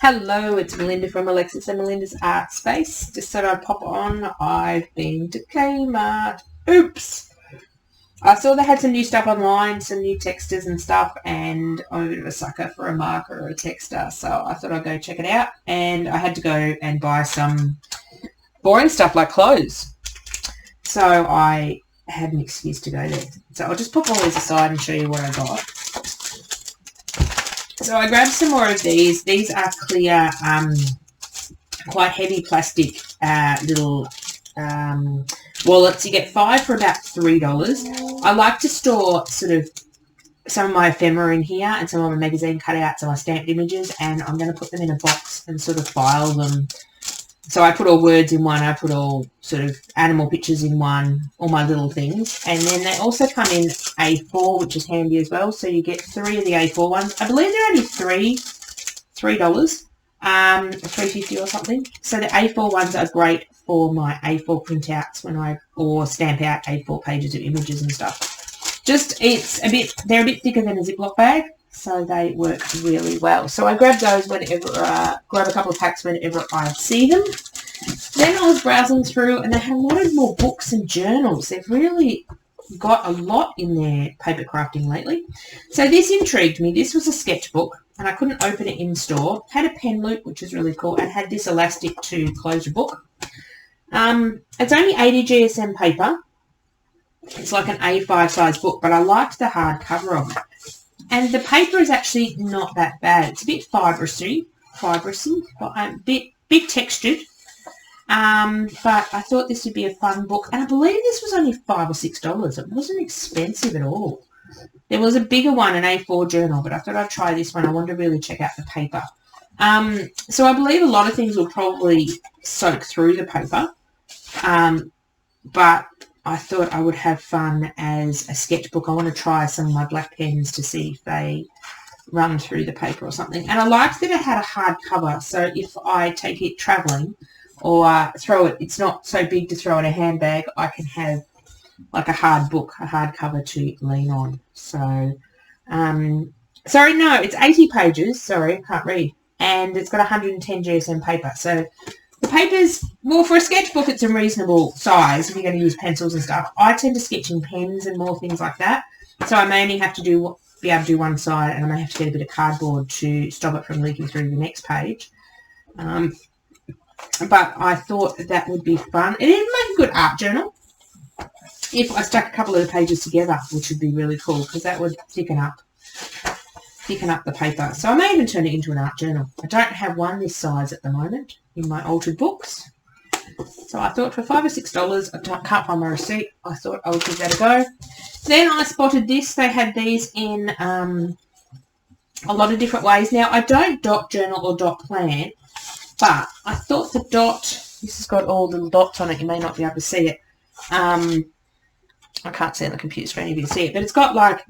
Hello, it's Melinda from Alexis and Melinda's Art Space. Just thought I'd pop on. I've been to Kmart. Oops! I saw they had some new stuff online, some new textures and stuff, and I'm a bit of a sucker for a marker or a texter, so I thought I'd go check it out. And I had to go and buy some boring stuff like clothes. So I had an excuse to go there. So I'll just pop all these aside and show you what I got. So I grabbed some more of these. These are clear, quite heavy plastic little wallets. You get 5 for about $3. I like to store sort of some of my ephemera in here and some of my magazine cutouts and my stamped images, and I'm going to put them in a box and sort of file them. So I put all words in one, I put all sort of animal pictures in one, all my little things. And then they also come in A4, which is handy as well. So you get 3 of the A4 ones. I believe they're only $3, $3.50 or something. So the A4 ones are great for my A4 printouts or stamp out A4 pages of images and stuff. They're a bit thicker than a Ziploc bag, so they work really well. So I grab those grab a couple of packs whenever I see them. Then I was browsing through and they have a lot of more books and journals. They've really got a lot in their paper crafting lately. So this intrigued me. This was a sketchbook and I couldn't open it in store. Had a pen loop, which is really cool, and had this elastic to close your book. It's only 80 GSM paper. It's like an A5 size book, but I liked the hard cover of it. And the paper is actually not that bad. It's a bit fibrous-y, but a bit textured. But I thought this would be a fun book. And I believe this was only $5 or $6. It wasn't expensive at all. There was a bigger one, an A4 journal, but I thought I'd try this one. I wanted to really check out the paper. So I believe a lot of things will probably soak through the paper. But I thought I would have fun as a sketchbook. I want to try some of my black pens to see if they run through the paper or something. And I liked that it had a hard cover, so if I take it travelling or throw it, it's not so big to throw in a handbag, I can have like a hard book, a hard cover to lean on. So, sorry, no, it's 80 pages. Sorry, I can't read. And it's got 110 GSM paper. So the paper's, well, for a sketchbook, it's a reasonable size if you're going to use pencils and stuff. I tend to sketch in pens and more things like that. So I may only have to be able to do one side, and I may have to get a bit of cardboard to stop it from leaking through the next page. But I thought that would be fun. It would make a good art journal if I stuck a couple of the pages together, which would be really cool because that would thicken up the paper. So I may even turn it into an art journal. I don't have one this size at the moment in my altered books. So I thought for $5 or $6, I can't find my receipt. I thought I would give that a go. Then I spotted this. They had these in a lot of different ways. Now, I don't dot journal or dot plan, but I thought the dot, this has got all the little dots on it. You may not be able to see it. I can't see on the computer screen if you can see it, but it's got like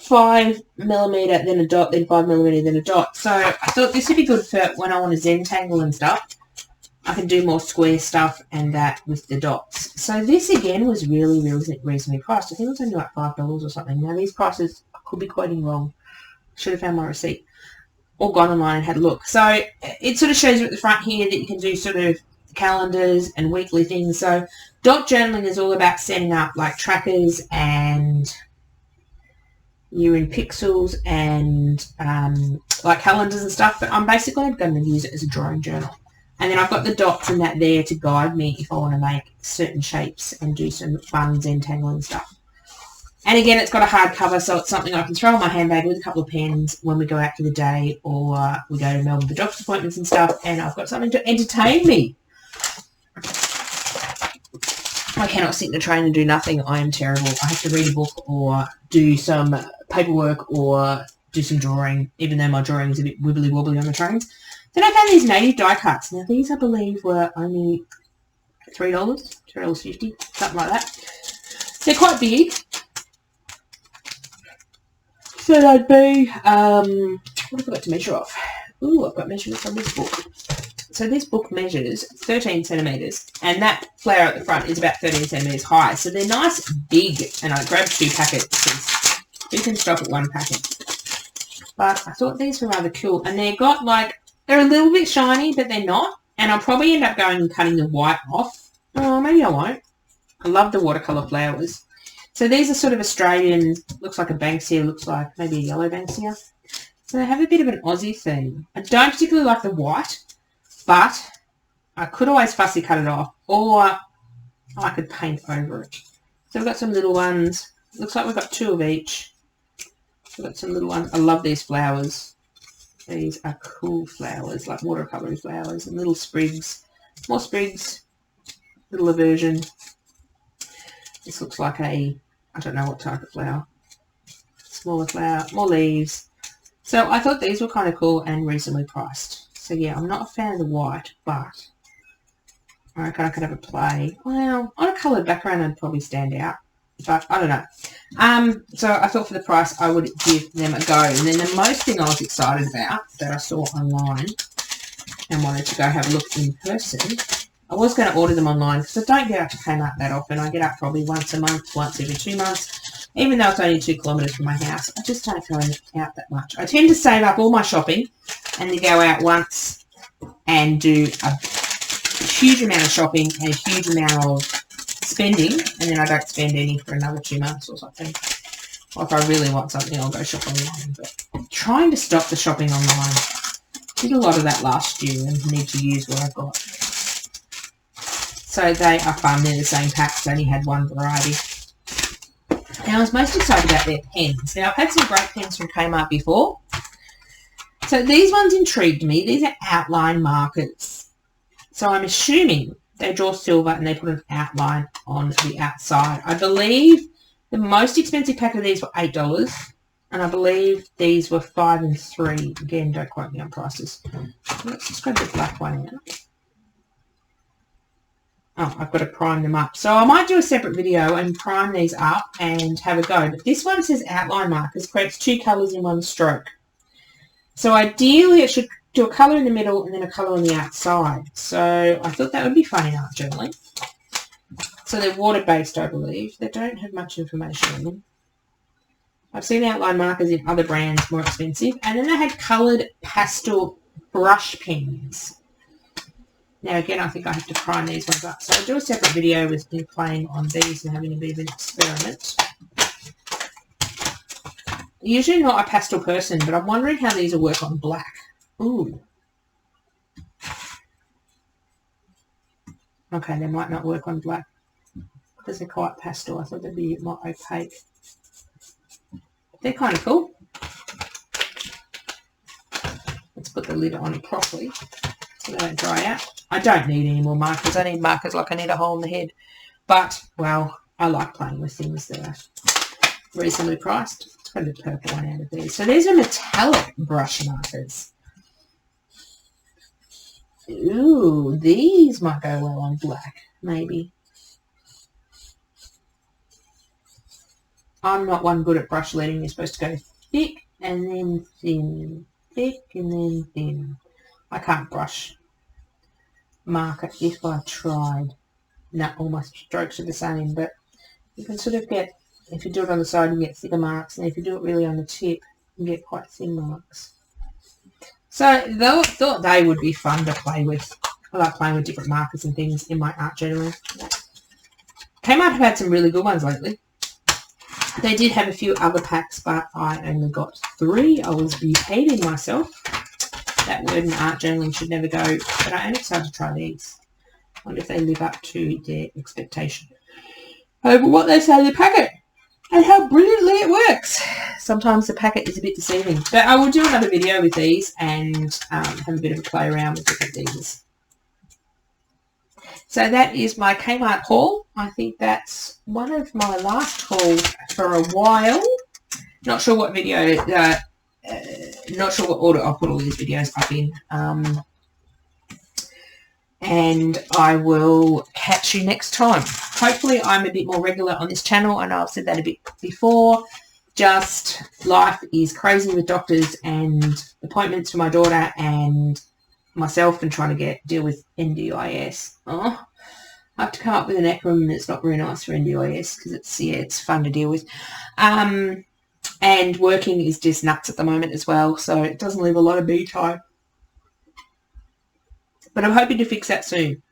5mm, then a dot, then 5mm, then a dot. So I thought this would be good for when I want to Zentangle and stuff. I can do more square stuff and that with the dots. So this again was really, really reasonably priced. I think it was only like $5 or something. Now these prices, I could be quoting wrong. Should have found my receipt or gone online and had a look. So it sort of shows you at the front here that you can do sort of calendars and weekly things. So dot journaling is all about setting up like trackers and you're in pixels and like calendars and stuff, but I'm basically going to use it as a drawing journal. And then I've got the dots and that there to guide me if I want to make certain shapes and do some fun Zentangling stuff. And again, it's got a hard cover, so it's something I can throw in my handbag with a couple of pens when we go out for the day or we go to Melbourne for doctor's appointments and stuff, and I've got something to entertain me. I cannot sit in a train and do nothing. I am terrible. I have to read a book or do some paperwork or do some drawing, even though my drawing is a bit wibbly-wobbly on the trains. Then I found these native die cuts. Now, these, I believe, were only $3, $3.50, something like that. They're quite big. So they'd be, what have I got to measure off? Ooh, I've got measurements on this book. So this book measures 13 centimetres, and that flower at the front is about 13 centimetres high. So they're nice big, and I grabbed 2 packets because you can stop at 1 packet. But I thought these were rather cool, and they've got like They're a little bit shiny, but they're not. And I'll probably end up going and cutting the white off. Oh, maybe I won't. I love the watercolor flowers. So these are sort of Australian, looks like a Banksia, looks like maybe a yellow Banksia. So they have a bit of an Aussie theme. I don't particularly like the white, but I could always fussy cut it off, or I could paint over it. So we've got some little ones. Looks like we've got 2 of each. We've got some little ones. I love these flowers. These are cool flowers, like watercolor flowers, and little sprigs. More sprigs, little version. This looks like a, I don't know what type of flower. Smaller flower, more leaves. So I thought these were kind of cool and reasonably priced. So yeah, I'm not a fan of the white, but I reckon I could have a play. Well, on a coloured background I'd probably stand out, but I don't know. So I thought for the price I would give them a go. And then the most thing I was excited about that I saw online and wanted to go have a look in person, I was going to order them online because I don't get out to Kmart that often. I get out probably once a month, once every 2 months. Even though it's only 2 kilometres from my house, I just don't go out that much. I tend to save up all my shopping and then go out once and do a huge amount of shopping and a huge amount of spending, and then I don't spend any for another 2 months or something. Or if I really want something, I'll go shop online. But I'm trying to stop the shopping online. Did a lot of that last year and need to use what I've got. So they are fun. They're the same packs. They only had one variety. And I was most excited about their pens. Now, I've had some great pens from Kmart before. So these ones intrigued me. These are outline markers. So I'm assuming they draw silver and they put an outline on the outside. I believe the most expensive pack of these were $8. And I believe these were 5 and 3. Again, don't quote me on prices. Let's just grab the black one out. Oh, I've got to prime them up. So I might do a separate video and prime these up and have a go. But this one says outline markers, creates 2 colours in 1 stroke. So ideally it should do a colour in the middle and then a colour on the outside. So I thought that would be fun in art journaling. So they're water-based, I believe. They don't have much information on them. I've seen outline markers in other brands more expensive. And then they had coloured pastel brush pens. Now, again, I think I have to prime these ones up. So I'll do a separate video with me playing on these and having a bit of an experiment. Usually not a pastel person, but I'm wondering how these will work on black. Ooh. Okay, they might not work on black because they're quite pastel. I thought they'd be more opaque. They're kind of cool. Let's put the lid on properly so they don't dry out. I don't need any more markers. I need markers like I need a hole in the head. But, well, I like playing with things that are reasonably priced. Let's grab the purple one out of these. So these are metallic brush markers. Ooh, these might go well on black, maybe. I'm not one good at brush leading. You're supposed to go thick and then thin. Thick and then thin. I can't brush marker if I tried. No, all my strokes are the same, but you can sort of get, if you do it on the side, you get thicker marks, and if you do it really on the tip, you get quite thin marks. So I thought they would be fun to play with. I like playing with different markers and things in my art journaling. Kmart have had some really good ones lately. They did have a few other packs, but I only got 3. I was behaving myself. That word in art journaling should never go, but I am excited to try these. I wonder if they live up to their expectation over what they say in the packet and how brilliantly it works. Sometimes the packet is a bit deceiving, but I will do another video with these and have a bit of a play around with different things. So that is my Kmart haul. I think that's one of my last hauls for a while. Not sure what video, not sure what order I'll put all these videos up in. And I will catch you next time. Hopefully I'm a bit more regular on this channel. I know I've said that a bit before. Just life is crazy with doctors and appointments for my daughter and myself and trying to deal with NDIS. Oh, I have to come up with an acronym that's not very nice for NDIS because it's fun to deal with. And working is just nuts at the moment as well, so it doesn't leave a lot of me time. But I'm hoping to fix that soon.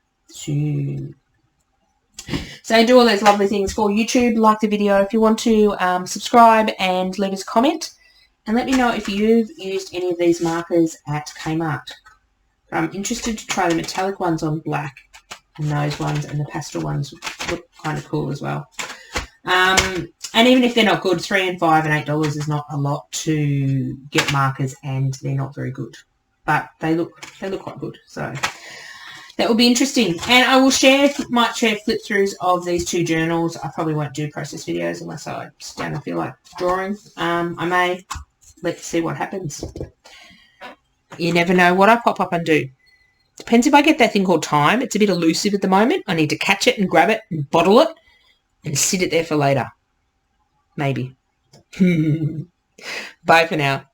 So do all those lovely things for YouTube. Like the video if you want to, subscribe and leave us a comment. And let me know if you've used any of these markers at Kmart. I'm interested to try the metallic ones on black, and those ones and the pastel ones look kind of cool as well. And even if they're not good, $3 and $5 and $8 is not a lot to get markers, and they're not very good. But they look quite good. So that will be interesting. And I will might share flip throughs of these two journals. I probably won't do process videos unless I sit down and feel like drawing. I may. Let's see what happens. You never know what I pop up and do. Depends if I get that thing called time. It's a bit elusive at the moment. I need to catch it and grab it and bottle it and sit it there for later. Maybe. Bye for now.